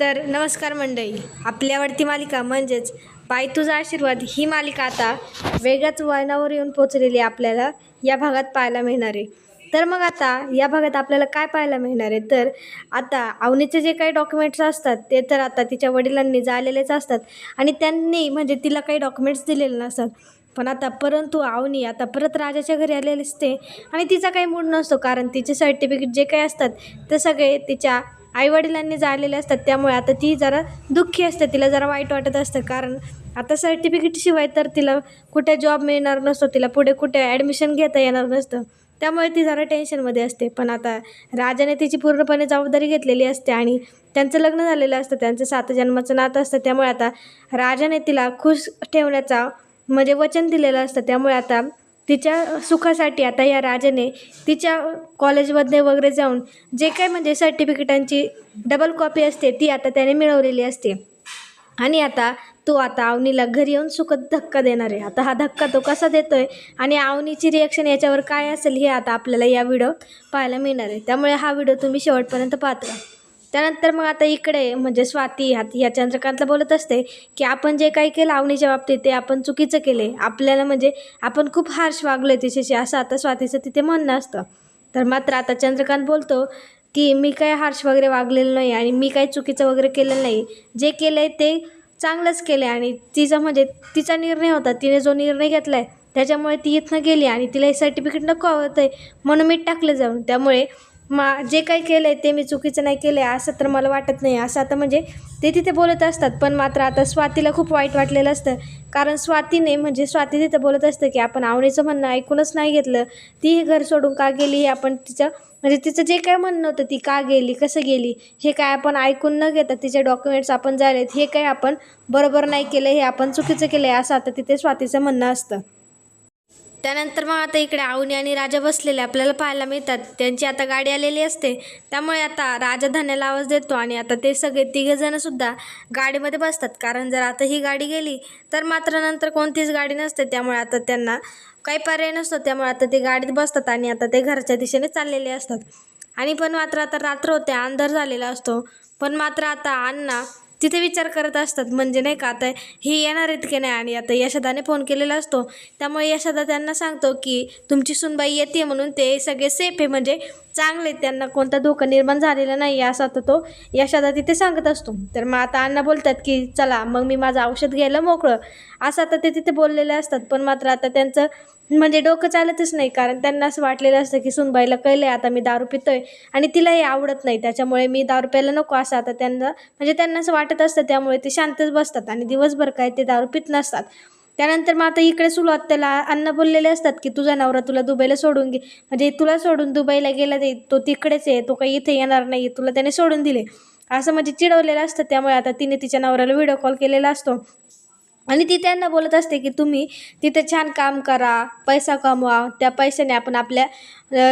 तर नमस्कार मंडळी, आपली आवडती मालिका म्हणजेच बाई तुझा आशीर्वाद ही मालिका आता वेगळ्याच वळणावर येऊन पोचलेली आपल्याला या भागात पाहायला मिळणार आहे. तर मग आता या भागात आपल्याला काय पाहायला मिळणार आहे, तर आता अवनीचे जे काही डॉक्युमेंट्स असतात ते तर आता तिच्या वडिलांनी जाळलेलेच असतात आणि त्यांनी म्हणजे तिला काही डॉक्युमेंट्स दिलेले नसतात. पण आता परंतु अवनी आता परत राजाच्या घरी आलेली असते आणि तिचा काही मूड नसतो, कारण तिचे सर्टिफिकेट जे काही असतात ते सगळे तिच्या आईवडिलांनी जाळलेले असतात. त्यामुळे आता ती जरा दुःखी असते, तिला जरा वाईट वाटत असतं, कारण आता सर्टिफिकेटशिवाय तर तिला कुठे जॉब मिळणार नसतो, तिला पुढे कुठे ॲडमिशन घेता येणार नसतं. त्यामुळे ती जरा टेन्शनमध्ये असते. पण आता राजाने तिची पूर्णपणे जबाबदारी घेतलेली असते आणि त्यांचं लग्न झालेलं असतं, त्यांचं 7 जन्माचं नातं असतं. त्यामुळे आता राजाने तिला खुश ठेवण्याचा म्हणजे वचन दिलेलं असतं. त्यामुळे आता तिच्या सुखासाठी आता या राजाने तिच्या कॉलेजमध्ये वगैरे जाऊन जे काही म्हणजे सर्टिफिकेटांची डबल कॉपी असते ती आता त्याने मिळवलेली असते. आणि आता तो आता अवनीला घरी येऊन सुखद धक्का देणार आहे. आता हा धक्का तो कसा देतोय आणि अवनीची रिॲक्शन याच्यावर काय असेल हे आता आपल्याला या व्हिडिओ पाहायला मिळणार आहे. त्यामुळे हा व्हिडिओ तुम्ही शेवटपर्यंत पाहत राहा. त्यानंतर मग आता इकडे म्हणजे स्वाती या चंद्रकांतला बोलत असते की आपण जे काही केलं अवनीच्या बाबतीत ते आपण चुकीचं केले, आपल्याला म्हणजे आपण खूप हार्श वागलोय तिच्याशी, असं आता स्वातीचं तिथे म्हणणं असतं. तर मात्र आता चंद्रकांत बोलतो की मी काय हार्श वगैरे वागलेलं नाही आणि मी काही चुकीचं वगैरे केलेलं नाही, जे केलं आहे ते चांगलंच केलं आहे आणि तिचा म्हणजे तिचा निर्णय होता, तिने जो निर्णय घेतला आहे त्याच्यामुळे ती इथनं गेली आणि तिला हे सर्टिफिकेट नको हवं आहे म्हणून मी टाकलं जाऊन. त्यामुळे जे काही केलं आहे ते मी चुकीचं नाही केलं आहे असं तर मला वाटत नाही, असं आता म्हणजे ते तिथे बोलत असतात. पण मात्र आता स्वातीला खूप वाईट वाटलेलं असतं, कारण स्वातीने म्हणजे स्वाती तिथं बोलत असतं की आपण अवनीचं म्हणणं ऐकूनच नाही घेतलं, ती हे घर सोडून का गेली हे आपण तिचं म्हणजे तिचं जे काय म्हणणं होतं ती का गेली कसं गेली हे काय आपण ऐकून न घेता तिचे डॉक्युमेंट्स आपण झालेत हे काही आपण बरोबर नाही केलं, हे आपण चुकीचं केलं आहे असं आता तिथे स्वातीचं म्हणणं असतं. त्यानंतर मग आता इकडे अवनी आणि राजा बसलेले आपल्याला पाहायला मिळतात. त्यांची आता गाडी आलेली असते, त्यामुळे आता राजा धान्याला आवाज देतो आणि आता ते सगळे तिघंजणंसुद्धा गाडीमध्ये बसतात, कारण जर आता ही गाडी गेली तर मात्र नंतर कोणतीच गाडी नसते. त्यामुळे आता त्यांना काही पर्याय नसतो, त्यामुळे आता ते गाडीत बसतात आणि आता ते घरच्या दिशेने चाललेले असतात. आणि पण मात्र आता रात्र होते, अंधार झालेला असतो. पण मात्र आता अण्णा तिथे विचार करत असतात, म्हणजे नाही का आता ही येणार आहेत की नाही. आणि आता यशोदाने फोन केलेला असतो, त्यामुळे यशोदा त्यांना सांगतो की तुमची सुनबाई येते म्हणून ते सगळे सेफ आहे, म्हणजे चांगले, त्यांना कोणता धोका निर्माण झालेला नाही असं आता तो यशोदा तिथे सांगत असतो. तर मग आता अण्णा बोलतात की चला मग मी माझं औषध घ्यायला मोकळं, असं आता ते तिथे बोललेले असतात. पण मात्र आता त्यांचं म्हणजे डोकं चालतच नाही, कारण त्यांना असं वाटलेलं असतं की सुनबाईला कळलं आहे आता मी दारू पितोय आणि तिला हे आवडत नाही, त्याच्यामुळे मी दारू प्यायला नको असं आता त्यांना म्हणजे त्यांना असं वाटत असतं. त्यामुळे ते शांतच बसतात आणि दिवसभर काय ते दारू पित नसतात. त्यानंतर मग आता इकडे सुरुवात त्याला अण्णा बोललेले असतात की तुझा नवरा तुला दुबईला सोडून म्हणजे तुला सोडून दुबईला गेला, ते तो तिकडेच आहे, तो काही इथे येणार नाही, तुला त्याने सोडून दिले असं म्हणजे चिडवलेलं असतं. त्यामुळे आता तिने तिच्या नवऱ्याला व्हिडिओ कॉल केलेला असतो आणि ती त्यांना बोलत असते की तुम्ही तिथे छान काम करा, पैसा कमवा, त्या पैशाने आपण आपल्या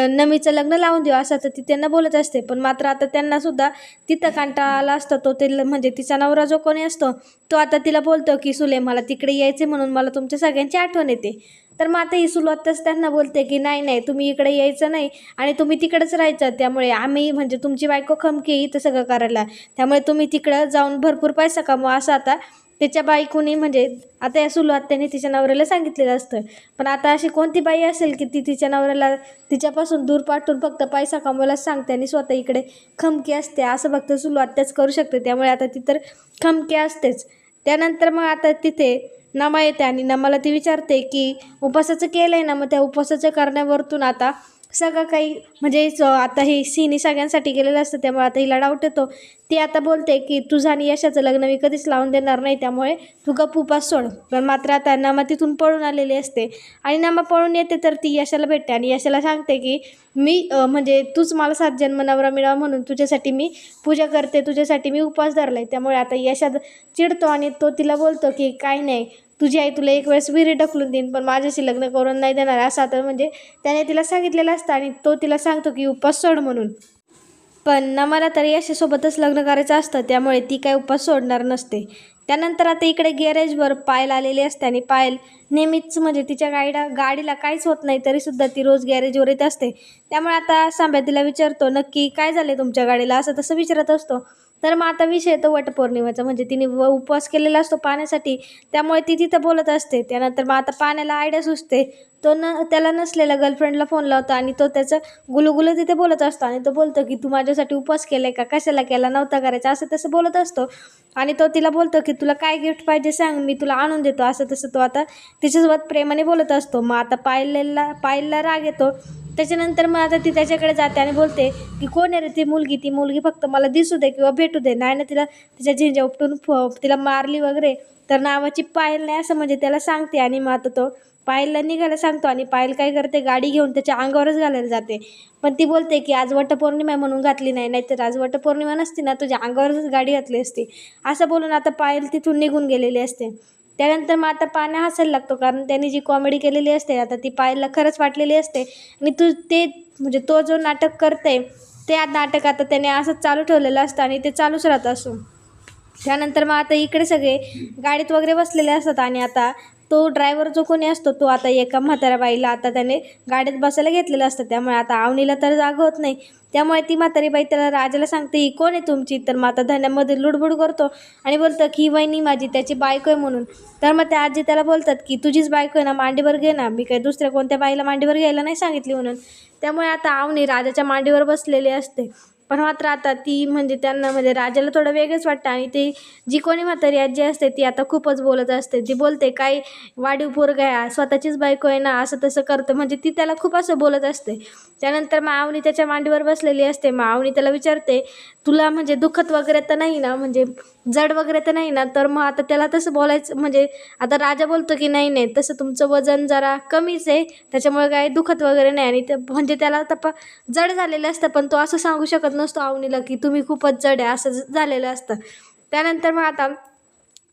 नमीचं लग्न लावून देऊ असं तर ती त्यांना बोलत असते. पण मात्र आता त्यांनासुद्धा तिथं कंटाळा आला असतो. तो ते म्हणजे तिचा नवरा जो कोणी असतो तो आता तिला बोलतो की सुले मला तिकडे यायचे म्हणून मला तुमच्या सगळ्यांची आठवण येते. तर मग आता ही सुरुवातच त्यांना बोलते की नाही नाही तुम्ही इकडे यायचं नाही आणि तुम्ही तिकडेच राहायचं, त्यामुळे आम्ही म्हणजे तुमची बायको खमकी इथं सगळं करायला, त्यामुळे तुम्ही तिकडं जाऊन भरपूर पैसा कमवा असं आता त्याच्या बायकोनी म्हणजे आता या सुरुवात त्याने तिच्या नवऱ्याला सांगितलेलं असतं. पण आता अशी कोणती बाई असेल की ती तिच्या नवऱ्याला तिच्यापासून दूर पाठवून फक्त पैसा कमवायलाच सांगते आणि स्वतः इकडे खमकी असते, असं फक्त सुरुवात त्याच करू शकते. त्यामुळे आता ती तर खमकी असतेच. त्यानंतर मग आता तिथे नमा येते आणि नमाला ती विचारते की उपवासाचं केलं आहे ना, मग त्या उपवासाचं करण्यावरतून आता सगळं काही म्हणजे आता हे सीन सगळ्यांसाठी केलेलं असतं, त्यामुळे आता हिला डाऊट येतो. ती आता बोलते की तुझं आणि यशाचं लग्न मी कधीच लावून देणार नाही, त्यामुळे तू गप्प उपास सोड. पण मात्र आता नमा तिथून पळून आलेली असते आणि नमा पळून येते तर ती यशाला भेटते आणि यशाला सांगते की मी म्हणजे तूच मला 7 जन्म नवरा मिळावा म्हणून तुझ्यासाठी मी पूजा करते, तुझ्यासाठी मी उपवास धरला आहे. त्यामुळे आता यशा चिडतो आणि तो तिला बोलतो की काही नाही, तुझी आई तुला एक वेळेस विहिरीत ढकलून देईन पण माझ्याशी लग्न करून नाही देणार असं आता म्हणजे त्याने तिला सांगितलेलं असतं आणि तो तिला सांगतो की उपवास सोड म्हणून. पण नमाला तर यशासोबतच लग्न करायचं असतं, त्यामुळे ती काय उपवास सोडणार नसते. त्यानंतर आता इकडे गॅरेजवर पायल आलेली असते आणि पायल नेहमीच म्हणजे तिच्या गाडीला काहीच होत नाही तरीसुद्धा ती रोज गॅरेजवर येत असते. त्यामुळे आता सांब्या तिला विचारतो नक्की काय झाले तुमच्या गाडीला असं तसं विचारत असतो. तर मग आता विषय येतो वटपौर्णिमेचा, म्हणजे तिने उपवास केलेला असतो पाण्यासाठी, त्यामुळे ती तिथं बोलत असते. त्यानंतर मग आता पाण्याला आयडिया सुचते. तो त्याला नसलेल्या गर्लफ्रेंडला फोन लावतो आणि तो त्याचं गुलुगुलू तिथे बोलत असतो आणि तो बोलतो की तू माझ्यासाठी उपवास केलाय का, कशाला केला, नव्हता करायचा, असं तसं बोलत असतो. आणि तो तिला बोलतो की तुला काय गिफ्ट पाहिजे सांग, मी तुला आणून देतो, असं तसं तो आता तिच्यासोबत प्रेमाने बोलत असतो. मग आता पायलला राग येतो. त्याच्यानंतर मग आता ती त्याच्याकडे जाते आणि बोलते की कोण आहे रे ती मुलगी फक्त मला दिसू दे किंवा भेटू दे, नाही ना तिला तिच्या झिंज्या उपटून तिला मारली वगैरे तर नावाची पायल नाही, असं म्हणजे त्याला सांगते. आणि मग आता तो पायलला निघायला सांगतो आणि पायल काय करते, गाडी घेऊन त्याच्या अंगावरच घालायला जाते. पण ती बोलते की आज वटपौर्णिमा आहे म्हणून घातली नाही, नाहीतर आज वटपौर्णिमा नसती ना तुझ्या अंगावरच गाडी घातली असती, असं बोलून आता पायल तिथून निघून गेलेली असते. त्यानंतर मग आता पाण्या हसायला लागतो, कारण त्यांनी जी कॉमेडी केलेली असते आता ती पायलला खरंच वाटलेली असते. आणि ते म्हणजे तो जो नाटक करते ते नाटक आता त्याने असंच चालू ठेवलेलं असतं आणि ते चालूच राहत असो. त्यानंतर मग आता इकडे सगळे गाडीत वगैरे बसलेले असतात आणि आता तो ड्रायव्हर जो कोणी असतो तो आता एका म्हाताऱ्या बाईला आता त्याने गाडीत बसायला घेतलेलं असतं. त्यामुळे आता आवनीला तर जागा होत नाही. त्यामुळे ती म्हातारी बाई त्याला राजाला सांगते ही कोण आहे तुमची, तर मग आता धन्यामध्ये लुडबुड करतो आणि बोलतं की ही वहिनी माझी त्याची बायको आहे म्हणून. तर मग त्या आजी त्याला बोलतात की तुझीच बायको आहे ना, मांडीवर घे ना, मी काही दुसऱ्या कोणत्या बाईला मांडीवर घ्यायला नाही सांगितली म्हणून. त्यामुळे आता आवनी राजाच्या मांडीवर बसलेली असते. पण मात्र आता ती म्हणजे त्यांना म्हणजे राजाला थोडं वेगळंच वाटतं आणि ती जी कोणी म्हातारी आजी असते ती आता खूपच बोलत असते. ती बोलते काय वाढीव पोरगा आहे, स्वतःचीच बायको आहे ना, असं तसं करतं, म्हणजे ती त्याला खूप असं बोलत असते. त्यानंतर मग आवनी त्याच्या मांडीवर बसलेली असते. मग आवनी त्याला विचारते तुला म्हणजे दुखत वगैरे तर नाही ना, म्हणजे जड वगैरे तर नाही ना. तर मग आता त्याला तसं बोलायचं म्हणजे आता राजा बोलतो की नाही नाही तसं तुमचं वजन जरा कमीच आहे, त्याच्यामुळे काय दुखत वगैरे नाही. आणि ते म्हणजे त्याला जड झालेलं असतं, पण तो असं सांगू शकत नसतो आवनीला की तुम्ही खूपच जड आहे, असं झालेलं असतं. त्यानंतर मग आता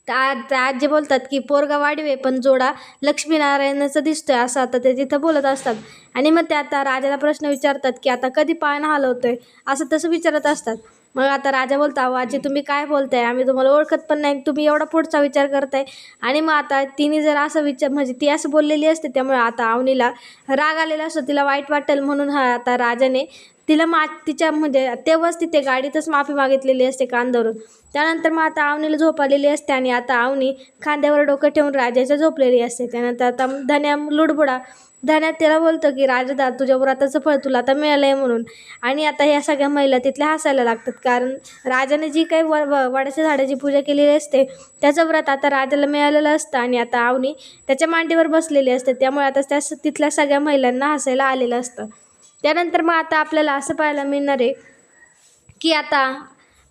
त्या आजी बोलतात की पोरगा वाढीव आहे पण जोडा लक्ष्मीनारायणाचा दिसतोय, असं आता ते तिथं बोलत असतात. आणि मग ते आता राजाला प्रश्न विचारतात की आता कधी पाळणा हलवतोय, असं तसं विचारत असतात. मग आता राजा बोलता अहो आजी तुम्ही काय बोलताय, आम्ही तुम्हाला ओळखत पण नाही, तुम्ही एवढा पुढचा विचार करताय. आणि मग आता तिने जर असं म्हणजे ती असं बोललेली असते, त्यामुळे आता आवनीला राग आलेला असतो, तिला वाईट वाटेल म्हणून आता राजाने तिला तिच्या म्हणजे तेव्हाच तिथे गाडीतच माफी मागितलेली असते कान धरून. त्यानंतर मग आता आवनीला झोप आलेली असते आणि आता आवनी खांद्यावर डोकं ठेवून राजाच्या झोपलेली असते. त्यानंतर आता धन्या लुडबुडा धन्यात त्याला बोलतो की राजादा तुझ्या व्रताचं फळ तुला आता मिळालं आहे म्हणून. आणि आता ह्या सगळ्या महिला तिथल्या हसायला लागतात, कारण राजाने जी काही वडाच्या झाडाची पूजा केलेली असते त्याचं व्रत आता राजाला मिळालेलं असतं. आणि आता आवनी त्याच्या मांडीवर बसलेली असते, त्यामुळे आता तिथल्या सगळ्या महिलांना हसायला आलेलं असतं. त्यानंतर मग आता आपल्याला असं पाहायला मिळणार आहे की आता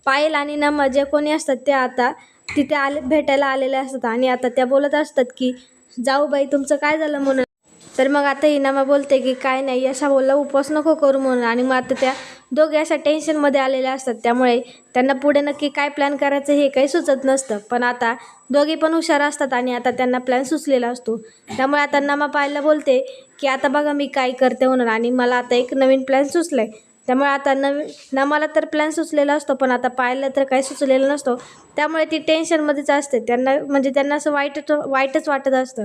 पायल आणि नमा जे कोणी असतात ते आता तिथे भेटायला आलेले असतात. आणि आता त्या बोलत असतात की जाऊ बाई तुमचं काय झालं म्हणून. तर मग आता ही नमा बोलते की काय नाही, अशा बोलला उपवास नको करू म्हणून. आणि मग आता त्या दोघे अशा टेन्शनमध्ये आलेल्या असतात, त्यामुळे त्यांना पुढे नक्की काय प्लॅन करायचं हे काही सुचत नसतं. पण आता दोघे पण हुशार असतात आणि आता त्यांना प्लॅन सुचलेला असतो. त्यामुळे आता नमा पायलला बोलते की आता बघा मी काय करते म्हणून, आणि मला आता एक नवीन प्लॅन सुचला आहे. त्यामुळे आता नमाला तर प्लॅन सुचलेला असतो, पण आता पायलला तर काही सुचलेलं नसतो. त्यामुळे ती टेन्शनमध्येच असते, त्यांना असं वाईटच वाटत असतं.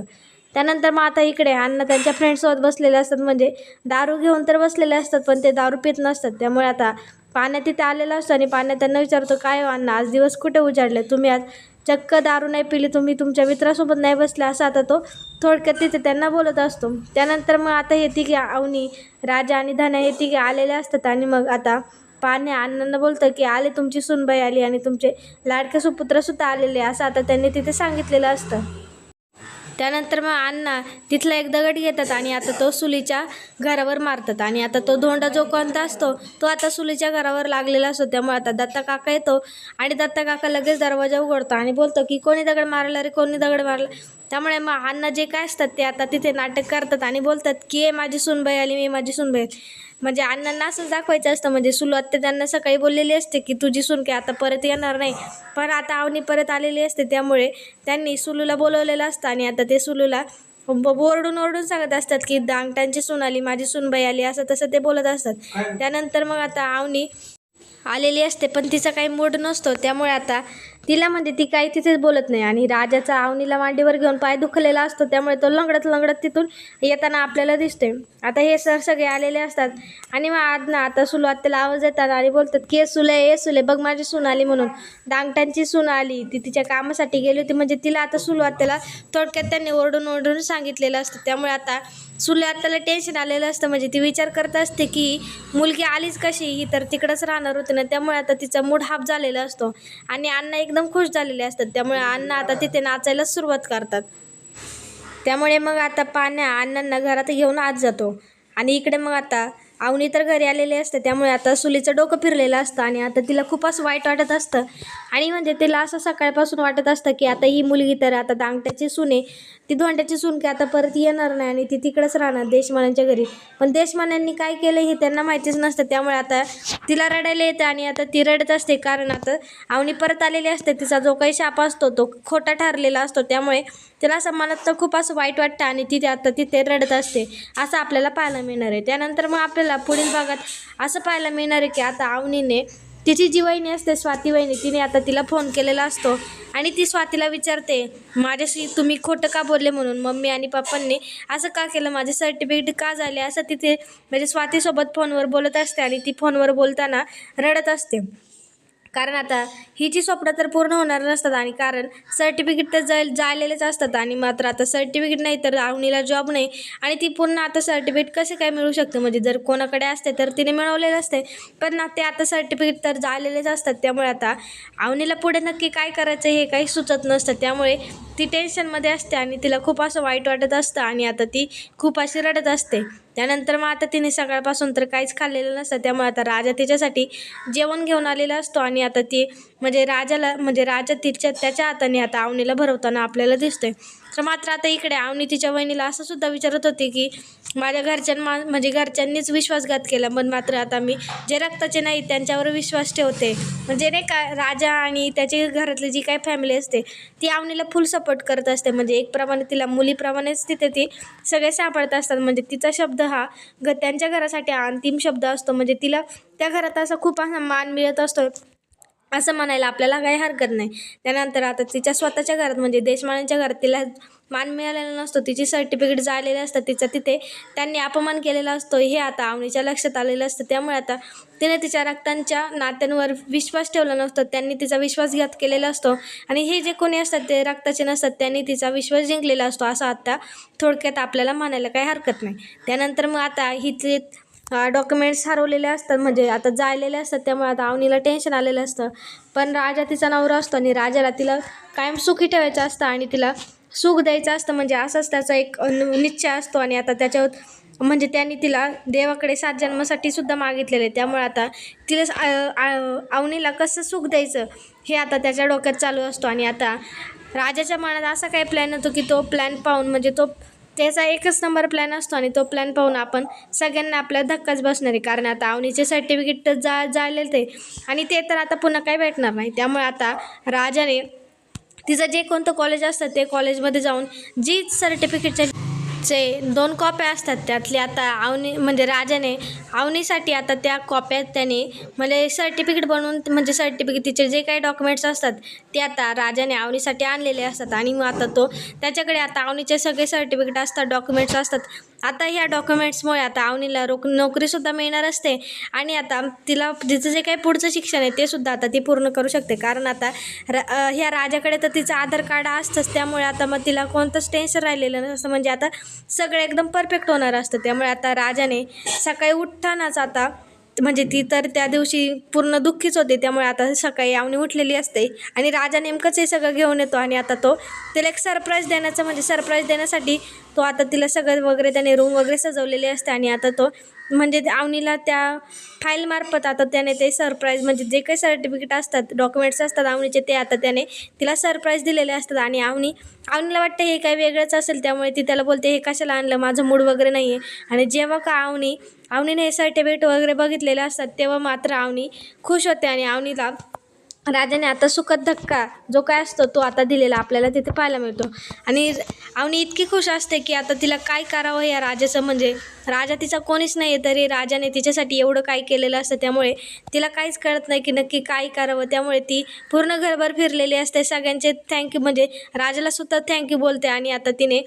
त्यानंतर मग आता इकडे अण्णा त्यांच्या फ्रेंड्ससोबत बसलेले असतात, म्हणजे दारू घेऊन तर बसलेले असतात पण ते दारू पित नसतात. त्यामुळे आता पाण्यात तिथे आलेलं असतं आणि पाण्यात त्यांना विचारतो काय हो अण्णा आज दिवस कुठे उजाडले, तुम्ही आज चक्क दारू नाही पिली, तुम्ही तुमच्या मित्रासोबत नाही बसले, असं आता तो थोडक्यात तिथे त्यांना बोलत असतो. त्यानंतर मग आता हे तिघे आवनी राजा आणि धन्या हे तिघे आलेले असतात. आणि मग आता पाण्या अण्णांना बोलतं की आले तुमची सूनबाई आली आणि तुमचे लाडके सुपुत्रसुद्धा आलेले, असं आता त्यांनी तिथे सांगितलेलं असतं. त्यानंतर मग अण्णा तिथला एक दगड घेतात आणि आता तो सुलीच्या घरावर मारतात. आणि आता तो धोंडा जो कोणता असतो तो आता सुलीच्या घरावर लागलेला असतो. त्यामुळे आता दत्ता काका येतो आणि दत्ता काका लगेच दरवाजा उघडतो आणि बोलतो की कोणी दगड मारला रे, कोणी दगड मारला. त्यामुळे मग अण्णा जे काय असतात ते आता तिथे नाटक करतात आणि बोलतात की माझी सूनबाई आली, मी माझी सूनबाई. म्हणजे अण्णांना असंच दाखवायचं असतं, म्हणजे सुलू आत्या त्यांना सकाळी बोललेली असते की तुझी सून काय आता परत येणार नाही, पण आता आवनी परत आलेली असते, त्यामुळे त्यांनी सुलूला बोलवलेलं असतं. आणि आता ते सुलूला ओरडून सांगत असतात की दांगटांची सून आली, माझी सूनबाई आली, असं तसं ते बोलत असतात. त्यानंतर मग आता आवनी आलेली असते पण तिचा काही मूड नसतो, त्यामुळे आता तिला म्हणजे ती काही तिथेच बोलत नाही आणि राजाचा अवनीला मांडीवर घेऊन पाय दुखलेला असतो, त्यामुळे तो लंगडत लंगडत तिथून येताना आपल्याला दिसते. आता हे सर सगळे आलेले असतात आणि मग आज ना आता सुलू आत्याला आवाज येतात आणि बोलतात की ए सुले बघ माझी सून आली म्हणून. डांगटांची सून आली, ती तिच्या कामासाठी गेली होती, म्हणजे तिला आता सुलू आत्याला थोडक्यात त्यांनी ओरडून सांगितलेलं असतं. त्यामुळे आता सुलू आत्याला टेन्शन आलेलं असतं, म्हणजे ती विचार करत असते की मुलगी आलीच कशी, ही तर तिकडंच राहणार होती ना. त्यामुळे आता तिचा मूड हाफ झालेला असतो आणि अण्णा एकदम खुश झालेले असतात. त्यामुळे अण्णा आता तिथे नाचायला सुरुवात करतात. त्यामुळे मग आता अण्णांना घरात घेऊन आत जातो आणि इकडे मग आता अवनी तर घरी आलेली असते. त्यामुळे आता सुलीचं डोकं फिरलेलं असतं आणि आता तिला खूप असं वाईट वाटत असतं आणि म्हणजे तिला असं सकाळपासून वाटत असतं की आता ही मुलगी तर आता दांगट्याची सून आहे, ती धोंड्याची सून की आता परत येणार नाही आणि ती तिकडंच राहणार देशमान्यांच्या घरी. पण देशमान्यांनी काय केलं हे त्यांना माहितीच नसतं. त्यामुळे आता तिला रडायला येतं आणि आता ती रडत असते, कारण आता अवनी परत आलेली असते. तिचा जो काही शाप असतो तो खोटा ठरलेला असतो. त्यामुळे तिला असं मनात तर खूप असं वाईट वाटतं आणि ती आता तिथे रडत असते, असं आपल्याला पाहायला मिळणार आहे. त्यानंतर मग आपल्याला पुढील भागात असं पाहायला मिळणार आहे की आता अवनीने तिची जी वहिनी असते स्वाती वहिनी, तिने आता तिला फोन केलेला असतो आणि ती स्वातीला विचारते माझ्याशी तुम्ही खोटं का बोलले म्हणून, मम्मी आणि पप्पांनी असं का केलं, माझे सर्टिफिकेट का झाले, असं तिथे म्हणजे स्वातीसोबत फोनवर बोलत असते आणि ती फोनवर बोलताना रडत असते. कारण आता हिची स्वप्न तर पूर्ण होणार नसतात आणि कारण सर्टिफिकेट तर जायलेलेच असतात आणि मात्र आता सर्टिफिकेट नाही तर अवनीला जॉब नाही आणि ती पुन्हा आता सर्टिफिकेट कसे काय मिळू शकते, म्हणजे जर कोणाकडे असते तर तिने मिळवलेलं असते, पण ना ते आता सर्टिफिकेट तर जायलेलेच असतात. त्यामुळे आता अवनीला पुढे नक्की काय करायचं हे काही सुचत नसतं. त्यामुळे ती टेन्शनमध्ये असते आणि तिला खूप असं वाईट वाटत असतं आणि आता ती खूप अशी रडत असते. त्यानंतर मग आता तिने सकाळपासून तर काहीच खाल्लेलं नसतं. त्यामुळे आता राजा तिच्यासाठी जेवण घेऊन आलेला असतो आणि आता ती म्हणजे राजा त्याच्या हाताने आता अवनीला भरवताना आपल्याला दिसतोय. तर मात्र आता इकडे अवनी तिच्या वहिनीला असं सुद्धा विचारत होती की माझ्या म्हणजे घरच्यांनीच विश्वासघात केला, पण मात्र आता मी जे रक्ताचे नाही त्यांच्यावर विश्वास ठेवते. म्हणजे नाही का, राजा आणि त्याची घरातली जी काही फॅमिली असते ती अवनीला फुल सपोर्ट करत असते. म्हणजे एक प्रमाणे तिला मुलीप्रमाणेच तिथे ती सगळे सापडत असतात. म्हणजे तिचा शब्द हा त्यांच्या घरासाठी अंतिम शब्द असतो. म्हणजे तिला त्या घरात असा खूप असा मान मिळत असतो असं म्हणायला आपल्याला काही हरकत नाही. त्यानंतर आता तिच्या स्वतःच्या घरात म्हणजे देशमान्यांच्या घरात तिला मान मिळालेला नसतो, तिची सर्टिफिकेट जाळलेली असतात, तिचा तिथे त्यांनी अपमान केलेला असतो, हे आता अवनीच्या लक्षात आलेलं असतं. त्यामुळे आता तिने तिच्या रक्तांच्या नात्यांवर विश्वास ठेवला नसतो, त्यांनी तिचा विश्वासघात केलेला असतो आणि हे जे कोणी असतात ते रक्ताचे नसतात, त्यांनी तिचा विश्वास जिंकलेला असतो, असं आता थोडक्यात आपल्याला म्हणायला काही हरकत नाही. त्यानंतर मग आता हिचे डॉक्युमेंट्स हरवलेले असतात, म्हणजे आता जाळलेले असतात. त्यामुळे आता अवनीला टेन्शन आलेलं असतं. पण राजा तिचा नवरा असतो आणि राजाला तिला कायम सुखी ठेवायचं असतं आणि तिला सुख द्यायचं असतं, म्हणजे असंच त्याचा एक निश्चय असतो. आणि आता त्याच्यावर म्हणजे त्यांनी तिला देवाकडे 7 जन्मासाठी सुद्धा मागितलेलं आहे. त्यामुळे आता तिला अवनीला कसं सुख द्यायचं हे आता त्याच्या डोक्यात चालू असतो. आणि आता राजाच्या मनात असा काही प्लॅन होतो की तो प्लॅन पाहून म्हणजे त्याचा एकच नंबर प्लॅन असतो आणि तो प्लॅन पाहून आपण सगळ्यांना आपल्या धक्काच बसणार आहे. कारण आता अवनीचे सर्टिफिकेट तर जाळलेलं ते आणि ते तर आता पुन्हा काही भेटणार नाही. त्यामुळे आता राजाने तिचं जे कोणतं कॉलेज असतं ते कॉलेजमध्ये जाऊन जी सर्टिफिकेटच्या 2 कॉप्या असतात त्यातली आता म्हणजे राजाने अवनीसाठी आता त्या कॉप्या त्याने म्हणजे सर्टिफिकेट बनवून म्हणजे सर्टिफिकेट तिचे जे काही डॉक्युमेंट्स असतात ते आता राजाने अवनीसाठी आणलेले असतात. आणि मग आता त्याच्याकडे आता अवनीचे सगळे सर्टिफिकेट असतात, डॉक्युमेंट्स असतात. आता ह्या डॉक्युमेंट्समुळे आता अवनीला नोकरीसुद्धा मिळणार असते आणि आता तिचं जे काही पुढचं शिक्षण आहे ते सुद्धा आता ती पूर्ण करू शकते. कारण आता ह्या राजाकडे तर तिचं आधार कार्ड असतंच, त्यामुळे आता मग तिला कोणतंच टेन्शन राहिलेलं नसतं, म्हणजे आता सगळं एकदम परफेक्ट होणार असतं. त्यामुळे आता राजाने सकाळी उठतानाच आता म्हणजे ती तर त्या दिवशी पूर्ण दुःखीच होते. त्यामुळे आता सकाळी अवनी उठलेली असते आणि राजा नेमकंच हे सगळं घेऊन येतो आणि आता तिला एक सरप्राईज देण्यासाठी तो आता तिला सगळं वगैरे त्याने रूम वगैरे सजवलेली असते आणि आता म्हणजे अवनीला त्या फाईलमार्फत आता त्याने ते सरप्राईज म्हणजे जे काही सर्टिफिकेट असतात, डॉक्युमेंट्स असतात अवनीचे, ते आता त्याने तिला सरप्राईज दिलेले असतात. आणि अवनीला वाटतं हे काही वेगळंच असेल, त्यामुळे ती त्याला बोलते हे कशाला आणलं, माझं मूड वगैरे नाही आहे. आणि जेव्हा का अवनीने हे सर्टिफिकेट वगैरे बघितलेले असतात तेव्हा मात्र अवनी खुश होते आणि अवनीला राजाने आता सुखद धक्का जो काय असतो तो आता दिलेला आपल्याला तिथे पाहायला मिळतो. आणि अवनी इतकी खुश असते की आता तिला काय करावं या राजाचं म्हणजे राजा तिचा कोणीच नाही आहे, तरी राजाने तिच्यासाठी एवढं काय केलेलं असतं. त्यामुळे तिला काहीच कळत नाही की नक्की काय करावं. त्यामुळे ती पूर्ण घरभर फिरलेली असते, सगळ्यांचे थँक्यू म्हणजे राजाला सुद्धा थँक्यू बोलते. आणि आता तिने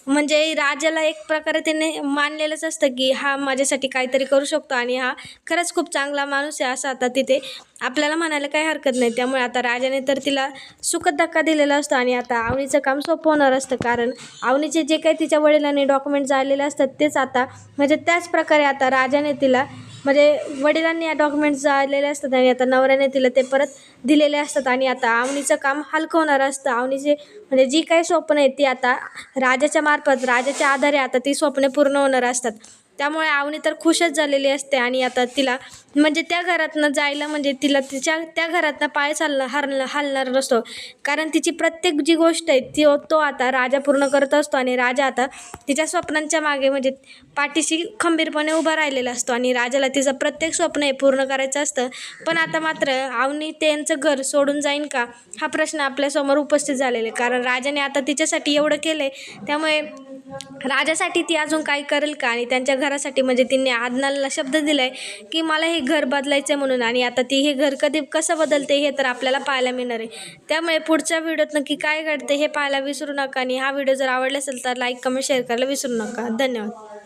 म्हणजे राजाला एक प्रकारे त्याने मानलेलंच असतं की हा माझ्यासाठी काहीतरी करू शकतो आणि हा खरंच खूप चांगला माणूस आहे, असं आता तिथे आपल्याला म्हणायला काही हरकत नाही. त्यामुळे आता राजाने तर तिला सुखद धक्का दिलेला असतो आणि आता अवनीचं काम सोपं होणार असतं. कारण अवनीचे जे काही तिच्या वडिलांनी डॉक्युमेंट झालेले असतात तेच आता म्हणजे त्याच प्रकारे आता राजाने तिला म्हणजे वडिलांनी या डॉक्युमेंट्स झालेले असतात आणि आता नवऱ्याने तिला ते परत दिलेले असतात. आणि आता अवनीचं काम हलकं होणार असतं. अवनीचे म्हणजे जी काही स्वप्न आहेत ती आता राजाच्या मार्फत राजाच्या आधारे आता ती स्वप्ने पूर्ण होणार असतात. त्यामुळे अवनी तर खुशच झालेली असते आणि आता तिला म्हणजे त्या घरातनं जायला म्हणजे तिला तिच्या त्या घरातनं पाय हलणार नसतो. कारण तिची प्रत्येक जी गोष्ट आहे तो आता राजा पूर्ण करत असतो आणि राजा आता तिच्या स्वप्नांच्या मागे म्हणजे पाठीशी खंबीरपणे उभा राहिलेला असतो आणि राजाला तिचं प्रत्येक स्वप्न हे पूर्ण करायचं असतं. पण आता मात्र अवनी त्यांचं घर सोडून जाईन का, हा प्रश्न आपल्यासमोर उपस्थित झालेला आहे. कारण राजाने आता तिच्यासाठी एवढं केलं आहे, त्यामुळे राजासाठी ती अजून काय करेल का. आणि त्यांच्या घरासाठी म्हणजे तिने आदनाला शब्द दिला आहे की मला हे घर बदलायचं आहे म्हणून. आणि आता ती हे घर कधी कसं बदलते हे तर आपल्याला पाहायला मिळणार आहे. त्यामुळे पुढच्या व्हिडिओत नक्की काय घडते हे पाहायला विसरू नका. आणि हा व्हिडिओ जर आवडला असेल तर लाईक कमेंट शेअर करायला विसरू नका. धन्यवाद.